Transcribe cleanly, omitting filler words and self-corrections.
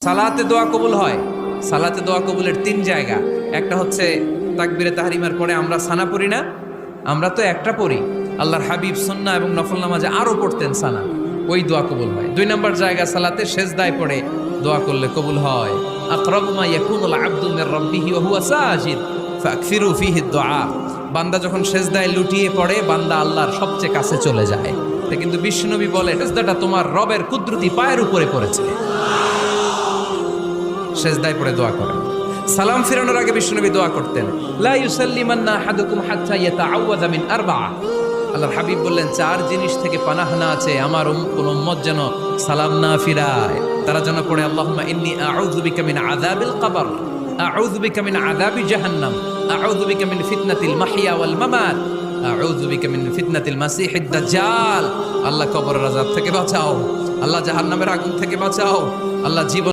সালাতে দোয়া কবুল হয়। সালাতে দোয়া কবুলের 3 জায়গা। একটা হচ্ছে তাকবীরে তাহরিমার পরে আমরা সানা পড়ি না, আমরা তো একটা পড়ি। আল্লাহর হাবিব সুন্নাহ এবং নফল নামাজে আরো পড়তেন সানা, ওই দোয়া কবুল হয়। 2 নম্বর জায়গা সালাতে সেজদায় পড়ে দোয়া করলে কবুল হয়। আকরাবু মা ইয়াকুনুল আবদু মির রাব্বিহি ওয়া হুয়া সাজিদ ফাকসিরু ফীহি দুআ। বান্দা যখন সেজদায় লুটিয়ে পড়ে বান্দা আল্লাহর সবচেয়ে কাছে চলে যায়। কিন্তু বিশ্বনবী বলে সেজদাটা তোমার রবের কুদরতি পায়ের উপরে পড়েছে। সেজদায় পড়ে দোয়া করেন। সালাম ফিরানোর আগে বিশ্বনবী দোয়া করতেন, লা ইউসাল্লিমান্না আহাদুকুম হাত্তা ইয়াতাআওয়াযা মিন আরবা'a। আল্লাহর হাবিব বললেন 4 জিনিস থেকে পানাহ না আছে আমার কোন উম্মত যেন সালাম না ফিরায়। তারা যেন পড়ে আল্লাহুম্মা ইন্নী আউযু বিকা মিন আযাবিল কবর, আউযু বিকা মিন আযাবি জাহান্নাম, আউযু বিকা মিন ফিতনাতিল মাহইয়া ওয়াল মামাত, আউযু বিকা মিন ফিতনাতিল মাসিহিদ দাজ্জাল। আল্লাহ কবরের আযাব থেকে বাঁচাও, আল্লাহ জাহান্নামের আগুন থেকে বাঁচাও, আল্লাহ জীবন